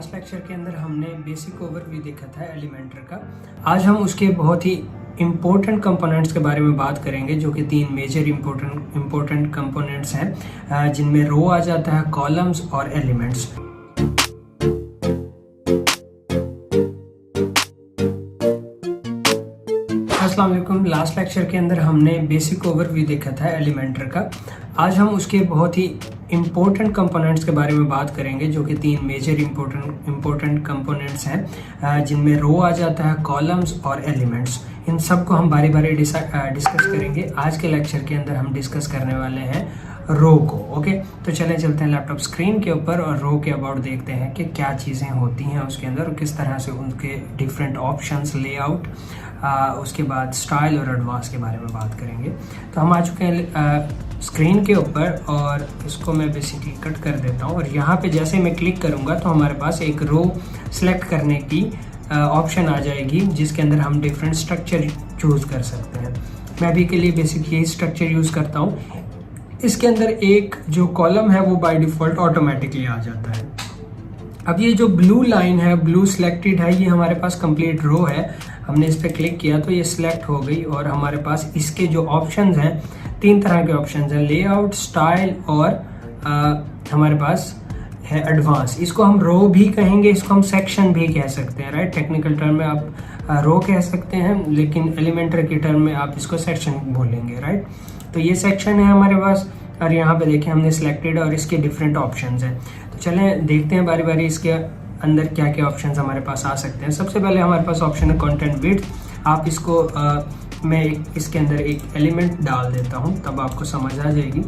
Last lecture के अंदर हमने बेसिक ओवरव्यू देखा था एलिमेंटर का। आज हम उसके बहुत ही इम्पोर्टेंट कंपोनेंट्स के बारे में बात करेंगे, जो कि तीन मेजर इम्पोर्टेंट कंपोनेंट्स हैं, जिनमें रो आ जाता है, कॉलम्स और एलिमेंट्स। अस्सलाम वालेकुम। लास्ट लेक्चर के अंदर हमने बेसिक ओवरव्यू देखा था एलिमेंटर का। आज हम उसके बहुत ही इम्पोर्टेंट कंपोनेंट्स के बारे में बात करेंगे, जो कि तीन मेजर इम्पोर्टेंट कंपोनेंट्स हैं, जिनमें रो आ जाता है, कॉलम्स और एलिमेंट्स। इन सब को हम बारी बारी डिस्कस करेंगे। आज के लेक्चर के अंदर हम डिस्कस करने वाले हैं रो को। ओके, तो चलें चलते हैं लैपटॉप स्क्रीन के ऊपर और रो के अबाउट देखते हैं कि क्या चीज़ें होती हैं उसके अंदर और किस तरह से उनके डिफरेंट ऑप्शंस, लेआउट, उसके बाद स्टाइल और एडवांस के बारे में बात करेंगे। तो हम आ चुके हैं स्क्रीन के ऊपर और इसको मैं बेसिकली कट कर देता हूँ। और यहाँ पे जैसे मैं क्लिक करूँगा तो हमारे पास एक रो सेलेक्ट करने की ऑप्शन आ जाएगी, जिसके अंदर हम डिफरेंट स्ट्रक्चर चूज़ कर सकते हैं। मैं अभी के लिए बेसिक यही स्ट्रक्चर यूज़ करता हूँ। इसके अंदर एक जो कॉलम है वो बाय डिफ़ॉल्ट ऑटोमेटिकली आ जाता है। अब ये जो ब्लू लाइन है, ब्लू सिलेक्टेड है, ये हमारे पास कंप्लीट रो है। हमने इस पर क्लिक किया तो ये सिलेक्ट हो गई और हमारे पास इसके जो ऑप्शंस हैं, तीन तरह के ऑप्शंस हैं, लेआउट, स्टाइल और हमारे पास है एडवांस। इसको हम रो भी कहेंगे, इसको हम सेक्शन भी कह सकते हैं, राइट। टेक्निकल टर्म में आप रो कह सकते हैं, लेकिन एलिमेंटर की टर्म में आप इसको सेक्शन बोलेंगे, राइट। तो ये सेक्शन है हमारे पास और यहाँ पे देखिए हमने सिलेक्टेड और इसके डिफरेंट ऑप्शंस हैं। तो चलें देखते हैं बारी बारी इसके अंदर क्या क्या ऑप्शंस हमारे पास आ सकते हैं। सबसे पहले हमारे पास ऑप्शन है कंटेंट विड्थ। आप इसको मैं इसके अंदर एक एलिमेंट डाल देता हूँ, तब आपको समझ आ जाएगी।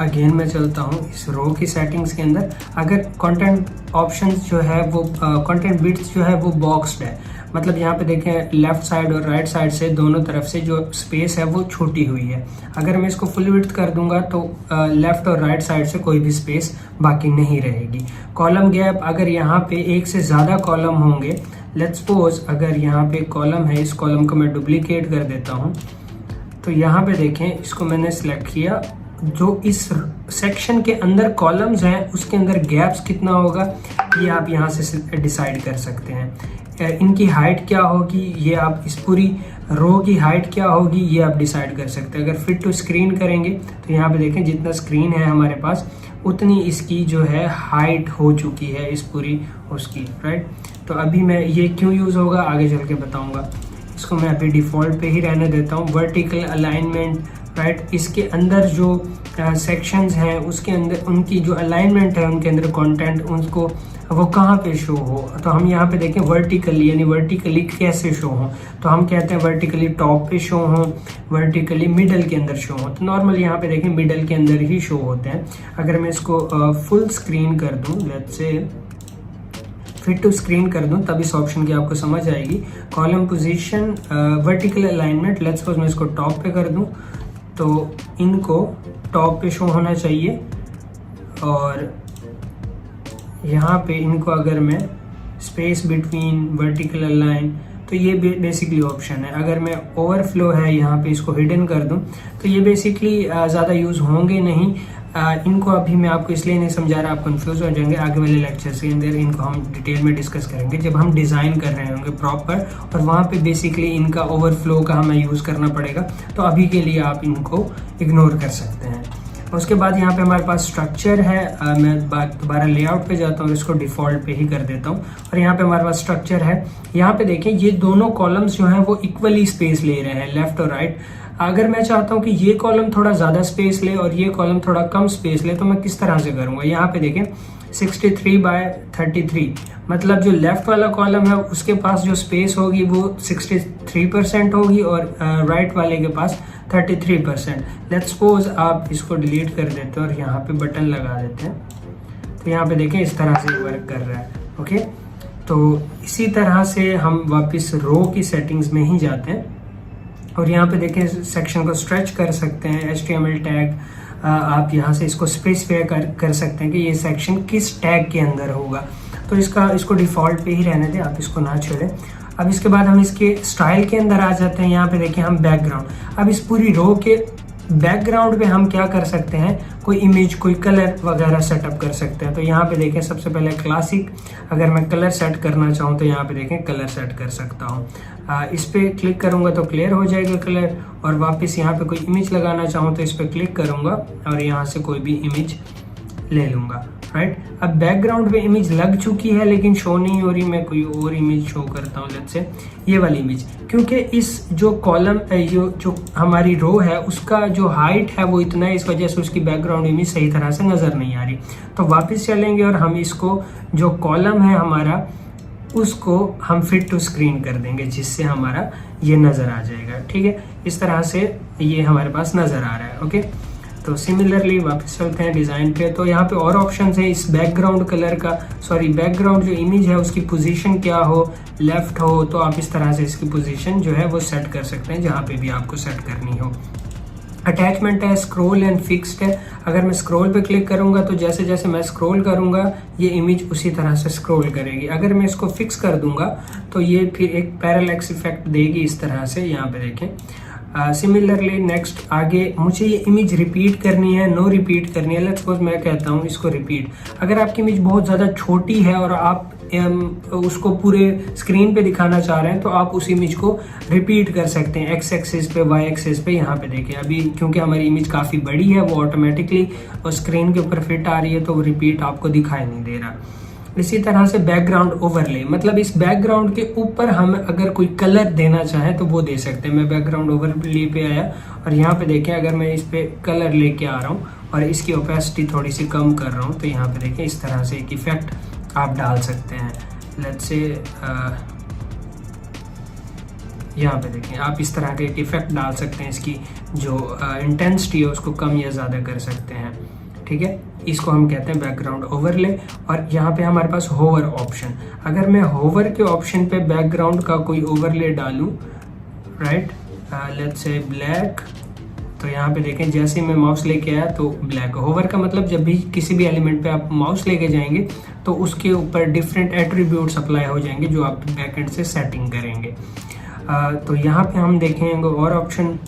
अगेन मैं चलता हूँ इस रो की सेटिंग्स के अंदर। अगर कंटेंट ऑप्शंस जो है वो कंटेंट विड्थ जो है वो बॉक्स्ड है, मतलब यहाँ पे देखें लेफ्ट साइड और राइट साइड से दोनों तरफ से जो स्पेस है वो छोटी हुई है। अगर मैं इसको फुल विड्थ कर दूंगा तो लेफ्ट और राइट साइड से कोई भी स्पेस बाकी नहीं रहेगी। कॉलम गैप, अगर यहाँ पे एक से ज़्यादा कॉलम होंगे, लेट्स सपोज अगर यहाँ पे कॉलम है, इस कॉलम को मैं डुप्लीकेट कर देता हूँ, तो यहाँ पे देखें इसको मैंने सेलेक्ट किया। जो इस सेक्शन के अंदर कॉलम्स हैं उसके अंदर गैप्स कितना होगा ये आप यहाँ से डिसाइड कर सकते हैं। इनकी हाइट क्या होगी, ये आप इस पूरी रो की हाइट क्या होगी ये आप डिसाइड कर सकते हैं। अगर फिट टू स्क्रीन करेंगे तो यहाँ पे देखें जितना स्क्रीन है हमारे पास उतनी इसकी जो है हाइट हो चुकी है इस पूरी उसकी, राइट। तो अभी मैं ये क्यों यूज़ होगा आगे चल के बताऊँगा। इसको मैं अभी डिफ़ॉल्ट पे ही रहने देता हूँ। वर्टिकल अलाइनमेंट, राइट, इसके अंदर जो सेक्शंस हैं उसके अंदर उनकी जो अलाइनमेंट है, उनके अंदर कंटेंट उनको वो कहाँ पे शो हो, तो हम यहाँ पे देखें वर्टिकली, यानी वर्टिकली कैसे शो हो, तो हम कहते हैं वर्टिकली टॉप पे शो हो, वर्टिकली मिडल के अंदर शो हो। तो नॉर्मली यहाँ पे देखें मिडल के अंदर ही शो होते हैं। अगर मैं इसको फुल स्क्रीन कर दूँ, let's say fit to screen कर दूं, तब इस ऑप्शन की आपको समझ आएगी। Column position, vertical alignment, let's suppose मैं इसको टॉप पे कर दूं तो इनको टॉप पे शो होना चाहिए। और यहाँ पे इनको अगर मैं स्पेस बिटवीन वर्टिकल अलाइन, तो ये बेसिकली ऑप्शन है। अगर मैं ओवरफ्लो है यहाँ पे इसको हिडन कर दूं तो ये बेसिकली ज़्यादा यूज़ होंगे नहीं। इनको अभी मैं आपको इसलिए नहीं समझा रहा, आप कंफ्यूज हो जाएंगे। आगे वाले लेक्चर्स के अंदर इनको हम डिटेल में डिस्कस करेंगे जब हम डिज़ाइन कर रहे होंगे प्रॉपर, और वहाँ पे बेसिकली इनका ओवरफ्लो का हमें यूज़ करना पड़ेगा। तो अभी के लिए आप इनको इग्नोर कर सकते हैं। उसके बाद यहाँ पे हमारे पास स्ट्रक्चर है। मैं दोबारा लेआउट पे जाता हूँ, इसको डिफ़ॉल्ट पे ही कर देता हूँ। और यहाँ पे हमारे पास स्ट्रक्चर है। यहाँ पे देखें ये दोनों कॉलम्स जो हैं वो इक्वली स्पेस ले रहे हैं, लेफ्ट और राइट। अगर मैं चाहता हूँ कि ये कॉलम थोड़ा ज़्यादा स्पेस ले और ये कॉलम थोड़ा कम स्पेस ले, तो मैं किस तरह से करूँगा। यहाँ पे देखें 63/33, मतलब जो लेफ्ट वाला कॉलम है उसके पास जो स्पेस होगी वो 63% होगी और राइट वाले के पास 33%। लेट्स सपोज आप इसको डिलीट कर देते हैं और यहाँ पे बटन लगा देते हैं, तो यहाँ पे देखें इस तरह से वर्क कर रहा है। ओके, तो इसी तरह से हम वापस रो की सेटिंग्स में ही जाते हैं और यहाँ पे देखें सेक्शन को स्ट्रेच कर सकते हैं। HTML टैग, आप यहाँ से इसको स्पेसिफाई कर सकते हैं कि ये सेक्शन किस टैग के अंदर होगा। तो इसको डिफ़ॉल्ट पे ही रहने दें, आप इसको ना छेड़ें। अब इसके बाद हम इसके स्टाइल के अंदर आ जाते हैं। यहाँ पे देखिए हम बैकग्राउंड, अब इस पूरी रो के बैकग्राउंड पे हम क्या कर सकते हैं, कोई इमेज, कोई कलर वगैरह सेटअप कर सकते हैं। तो यहाँ पे देखें सबसे पहले क्लासिक, अगर मैं कलर सेट करना चाहूँ तो यहाँ पे देखें कलर सेट कर सकता हूँ। इस पर क्लिक करूँगा तो क्लियर हो जाएगा कलर, और वापस यहाँ पे कोई इमेज लगाना चाहूँ तो इस पर क्लिक करूँगा और यहाँ से कोई भी इमेज ले लूँगा, राइट। अब बैकग्राउंड पे इमेज लग चुकी है लेकिन शो नहीं हो रही, मैं कोई और इमेज शो करता हूँ, लेट्स से ये वाली इमेज, क्योंकि इस जो कॉलम जो हमारी रो है उसका जो हाइट है वो इतना है, इस वजह से उसकी बैकग्राउंड इमेज सही तरह से नज़र नहीं आ रही। तो वापस चलेंगे और हम इसको जो कॉलम है हमारा उसको हम फिट टू स्क्रीन कर देंगे, जिससे हमारा ये नज़र आ जाएगा, ठीक है। इस तरह से ये हमारे पास नज़र आ रहा है, ओके। तो सिमिलरली वापस चलते हैं डिज़ाइन पे। तो यहाँ पे और ऑप्शन है इस बैकग्राउंड कलर का, बैकग्राउंड जो इमेज है उसकी पोजीशन क्या हो, लेफ्ट हो, तो आप इस तरह से इसकी पोजीशन जो है वो सेट कर सकते हैं जहाँ पे भी आपको सेट करनी हो। अटैचमेंट है स्क्रॉल एंड फिक्स्ड है। अगर मैं स्क्रॉल पे क्लिक करूंगा तो जैसे जैसे मैं स्क्रॉल करूंगा ये इमेज उसी तरह से स्क्रॉल करेगी। अगर मैं इसको फिक्स कर दूंगा तो ये फिर एक पैरालैक्स इफेक्ट देगी इस तरह से, यहाँ पे देखें। सिमिलरली नेक्स्ट आगे मुझे ये इमेज रिपीट करनी है, नो रिपीट करनी है। लेट्स सपोज मैं कहता हूँ इसको रिपीट। अगर आपकी इमेज बहुत ज़्यादा छोटी है और आप उसको पूरे स्क्रीन पे दिखाना चाह रहे हैं तो आप उस इमेज को रिपीट कर सकते हैं एक्स एक्सिस पे, वाई एक्सिस पे। यहाँ पे देखिए अभी क्योंकि हमारी इमेज काफ़ी बड़ी है वो ऑटोमेटिकली और स्क्रीन के ऊपर फिट आ रही है तो वो रिपीट आपको दिखाई नहीं दे रहा। इसी तरह से बैकग्राउंड ओवरले, मतलब इस बैकग्राउंड के ऊपर हम अगर कोई कलर देना चाहें तो वो दे सकते हैं। मैं बैकग्राउंड ओवरले पे आया और यहाँ पे देखें अगर मैं इस पे कलर लेके आ रहा हूँ और इसकी ओपेसिटी थोड़ी सी कम कर रहा हूँ तो यहाँ पे देखें इस तरह से एक इफेक्ट आप डाल सकते हैं। लेट्स से यहाँ पे देखें आप इस तरह का एक इफेक्ट डाल सकते हैं, इसकी जो इंटेंसिटी है उसको कम या ज़्यादा कर सकते हैं, ठीक है। इसको हम कहते हैं बैकग्राउंड ओवरले। और यहाँ पे हमारे पास होवर ऑप्शन, अगर मैं होवर के ऑप्शन पे बैकग्राउंड का कोई ओवरले डालूं, राइट, लेट्स से ब्लैक, तो यहाँ पे देखें जैसे मैं माउस लेके आया तो ब्लैक। होवर का मतलब जब भी किसी भी एलिमेंट पे आप माउस लेके जाएंगे तो उसके ऊपर डिफरेंट एट्रीब्यूट्स अप्लाई हो जाएंगे जो आप बैकएंड से सेटिंग करेंगे। तो यहाँ पे हम देखेंगे और ऑप्शन,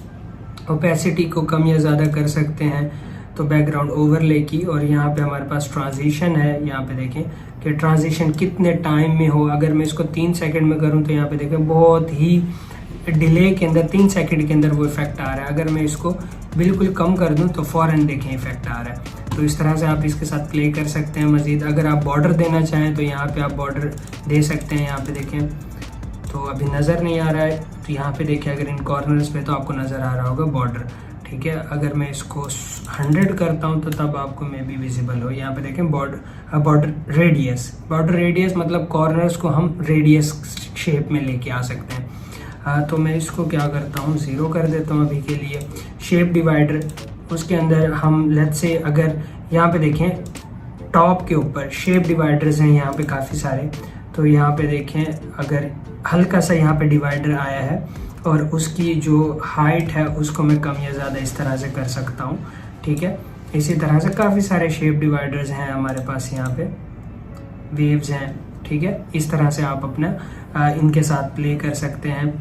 ओपेसिटी को कम या ज़्यादा कर सकते हैं तो बैकग्राउंड ओवरले की। और यहाँ पे हमारे पास ट्रांजिशन है, यहाँ पे देखें कि ट्रांजिशन कितने टाइम में हो। अगर मैं इसको 3 सेकंड में करूँ तो यहाँ पे देखें बहुत ही डिले के अंदर 3 सेकंड के अंदर वो इफेक्ट आ रहा है। अगर मैं इसको बिल्कुल कम कर दूं तो फ़ौरन देखें इफेक्ट आ रहा है। तो इस तरह से आप इसके साथ प्ले कर सकते हैं। मज़ीद अगर आप बॉर्डर देना चाहें तो यहाँ पे आप बॉर्डर दे सकते हैं। यहाँ पे देखें तो अभी नज़र नहीं आ रहा है, तो यहाँ पे देखें अगर इन कॉर्नर्स पे तो आपको नज़र आ रहा होगा बॉर्डर, ठीक है। अगर मैं इसको 100 करता हूँ तो तब आपको मे बी विजिबल हो। यहाँ पे देखें बॉर्डर रेडियस मतलब कॉर्नर्स को हम रेडियस शेप में लेके आ सकते हैं। तो मैं इसको क्या करता हूँ 0 कर देता हूँ अभी के लिए। शेप डिवाइडर, उसके अंदर हम लेट्स से अगर यहाँ पे देखें टॉप के ऊपर शेप डिवाइडर्स हैं यहाँ पे काफ़ी सारे, तो यहाँ पे देखें अगर हल्का सा यहाँ पे डिवाइडर आया है और उसकी जो हाइट है उसको मैं कम या ज़्यादा इस तरह से कर सकता हूँ, ठीक है। इसी तरह से काफ़ी सारे शेप डिवाइडर्स हैं हमारे पास, यहाँ पे वेव्स हैं, ठीक है। इस तरह से आप अपना इनके साथ प्ले कर सकते हैं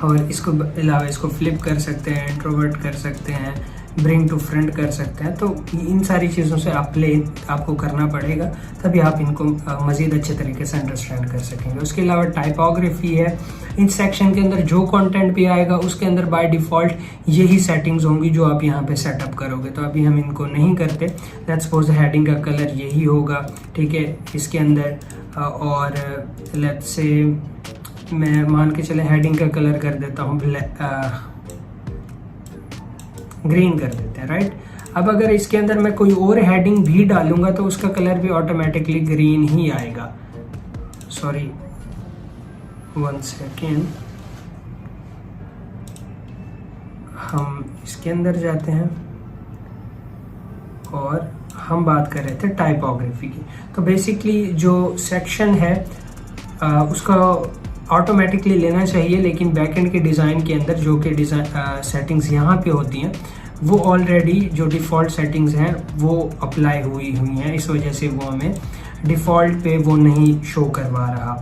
और इसको अलावा इसको फ्लिप कर सकते हैं, इंट्रोवर्ट कर सकते हैं, ब्रिंग टू फ्रंट कर सकते हैं। तो इन सारी चीज़ों से आप प्ले आपको करना पड़ेगा, तभी आप इनको मज़ीद अच्छे तरीके से अंडरस्टैंड कर सकेंगे। उसके अलावा टाइपोग्राफी है। इस सेक्शन के अंदर जो कंटेंट भी आएगा उसके अंदर बाय डिफ़ॉल्ट यही सेटिंग्स होंगी जो आप यहाँ पे सेटअप करोगे। तो अभी हम इनको नहीं करते। लेट्स सपोज हेडिंग का कलर यही होगा, ठीक है, इसके अंदर। और लेट्स से मैं मान के चले हेडिंग का कलर कर देता हूँ ग्रीन कर देते हैं, राइट। अब अगर इसके अंदर मैं कोई और हेडिंग भी डालूंगा तो उसका कलर भी ऑटोमेटिकली ग्रीन ही आएगा। सॉरी 1 सेकेंड, हम इसके अंदर जाते हैं और हम बात कर रहे थे टाइपोग्राफी की। तो बेसिकली जो सेक्शन है उसका ऑटोमेटिकली लेना चाहिए, लेकिन बैकएंड के डिज़ाइन के अंदर जो कि डिज़ाइन सेटिंग्स यहाँ पे होती हैं वो ऑलरेडी जो डिफ़ॉल्ट सेटिंग्स हैं वो अप्लाई हुई हैं, इस वजह से वो हमें डिफ़ॉल्ट पे वो नहीं शो करवा रहा,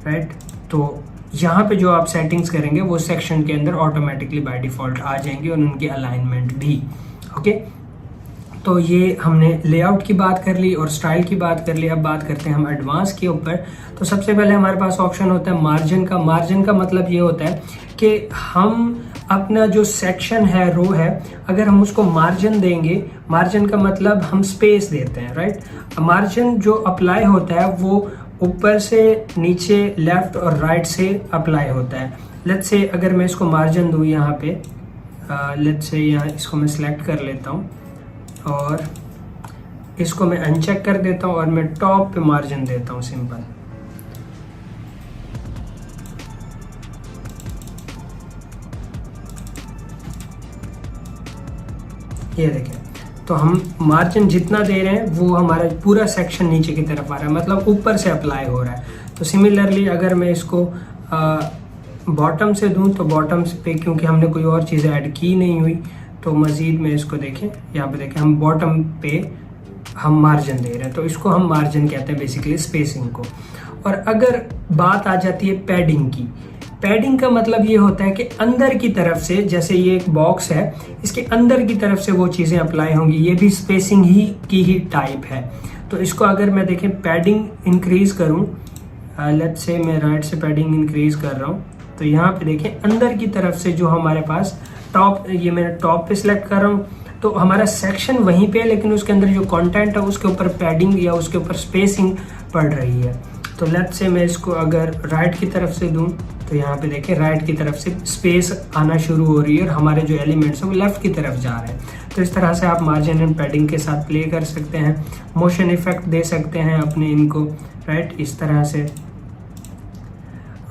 राइट। तो यहाँ पे जो आप सेटिंग्स करेंगे वो सेक्शन के अंदर ऑटोमेटिकली बाय डिफॉल्ट आ जाएंगे और उनकी अलाइनमेंट भी। ओके, तो ये हमने लेआउट की बात कर ली और स्टाइल की बात कर ली। अब बात करते हैं हम एडवांस के ऊपर। तो सबसे पहले हमारे पास ऑप्शन होता है मार्जिन का। मार्जिन का मतलब ये होता है कि हम अपना जो सेक्शन है, रो है, अगर हम उसको मार्जिन देंगे, मार्जिन का मतलब हम स्पेस देते हैं, राइट। मार्जिन जो अप्लाई होता है वो ऊपर से नीचे, लेफ्ट और राइट से अप्लाई होता है। लेट्स से अगर मैं इसको मार्जिन दूँ यहाँ पे, लेट्स से यहाँ इसको मैं सिलेक्ट कर लेता हूँ और इसको मैं अनचेक कर देता हूँ और मैं टॉप पे मार्जिन देता हूँ सिंपल। ये देखें, तो हम मार्जिन जितना दे रहे हैं वो हमारा पूरा सेक्शन नीचे की तरफ आ रहा है, मतलब ऊपर से अप्लाई हो रहा है। तो सिमिलरली अगर मैं इसको बॉटम से दूं तो बॉटम पे, क्योंकि हमने कोई और चीज़ ऐड की नहीं हुई, तो मज़ीद में इसको देखें, यहाँ पे देखें हम बॉटम पे हम मार्जिन दे रहे हैं, तो इसको हम मार्जिन कहते हैं बेसिकली स्पेसिंग को। और अगर बात आ जाती है पैडिंग की, पैडिंग का मतलब ये होता है कि अंदर की तरफ से, जैसे ये एक बॉक्स है, इसके अंदर की तरफ से वो चीज़ें अप्लाई होंगी, ये भी स्पेसिंग ही की ही टाइप है। तो इसको अगर मैं देखें पैडिंग इंक्रीज करूं, लेट्स से मैं राइट से पैडिंग इंक्रीज कर रहा हूं, तो यहाँ पे देखें अंदर की तरफ से जो हमारे पास टॉप, ये मैंने टॉप पे सिलेक्ट कर रहा हूँ, तो हमारा सेक्शन वहीं पे है, लेकिन उसके अंदर जो कंटेंट है उसके ऊपर पैडिंग या उसके ऊपर स्पेसिंग पड़ रही है। तो लेट्स से मैं इसको अगर राइट की तरफ से दूं, तो यहाँ पे देखें राइट की तरफ से स्पेस आना शुरू हो रही है और हमारे जो एलिमेंट्स हैं वो लेफ्ट की तरफ जा रहे हैं। तो इस तरह से आप मार्जिन एंड पैडिंग के साथ प्ले कर सकते हैं, मोशन इफेक्ट दे सकते हैं अपने इनको, राइट, इस तरह से।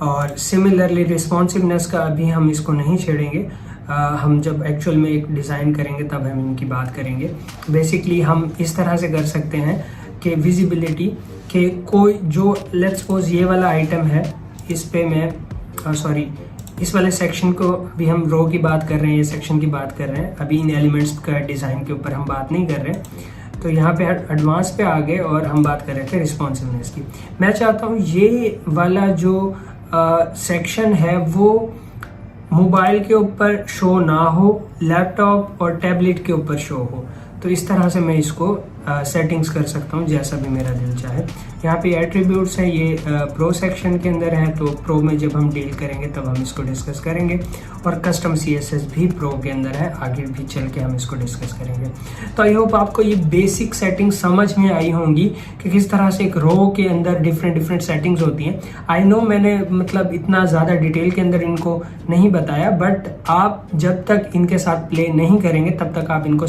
और सिमिलरली रिस्पॉन्सिवनेस का अभी हम इसको नहीं छेड़ेंगे, हम जब एक्चुअल में एक डिज़ाइन करेंगे तब हम इनकी बात करेंगे। बेसिकली हम इस तरह से कर सकते हैं कि विजिबिलिटी के कोई जो, लेट्स सपोज ये वाला आइटम है, इस पे मैं सॉरी इस वाले सेक्शन को, अभी हम रो की बात कर रहे हैं, ये सेक्शन की बात कर रहे हैं, अभी इन एलिमेंट्स का डिज़ाइन के ऊपर हम बात नहीं कर रहे हैं। तो यहाँ पे एडवांस पे आ गए और हम बात कर रहे थे रिस्पॉन्सिवनेस की। मैं चाहता हूँ ये वाला जो सेक्शन है वो मोबाइल के ऊपर शो ना हो, लैपटॉप और टैबलेट के ऊपर शो हो। तो इस तरह से मैं इसको सेटिंग्स कर सकता हूँ जैसा भी मेरा दिल चाहे। यहाँ पे एट्रीब्यूट्स हैं, ये प्रो सेक्शन के अंदर है, तो प्रो में जब हम डील करेंगे तब हम इसको डिस्कस करेंगे। और कस्टम CSS भी प्रो के अंदर है, आगे भी चल के हम इसको डिस्कस करेंगे। तो आई होप आपको ये बेसिक सेटिंग समझ में आई होंगी कि किस तरह से एक रो के अंदर डिफरेंट सेटिंग्स होती हैं। आई नो मैंने मतलब इतना ज़्यादा डिटेल के अंदर इनको नहीं बताया, बट आप जब तक इनके साथ प्ले नहीं करेंगे तब तक आप इनको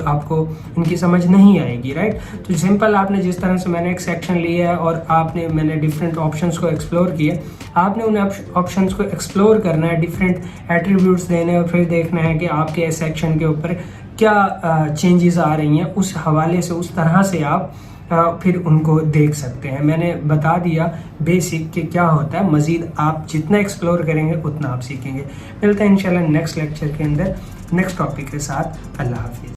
आपको इनकी समझ नहीं आएगी, राइट। तो सिंपल आपने जिस तरह से मैंने एक सेक्शन लिया है और मैंने डिफरेंट ऑप्शंस को एक्सप्लोर किए, आपने उन ऑप्शंस को एक्सप्लोर करना है, डिफरेंट एट्रीब्यूट्स देने और फिर देखना है कि आपके सेक्शन के ऊपर क्या चेंजेस आ रही हैं। उस हवाले से, उस तरह से आप फिर उनको देख सकते हैं। मैंने बता दिया बेसिक कि क्या होता है, मजीद आप जितना एक्सप्लोर करेंगे उतना आप सीखेंगे। मिलते हैं इंशाल्लाह नेक्स्ट लेक्चर के अंदर नेक्स्ट टॉपिक के साथ। अल्लाह हाफिज़।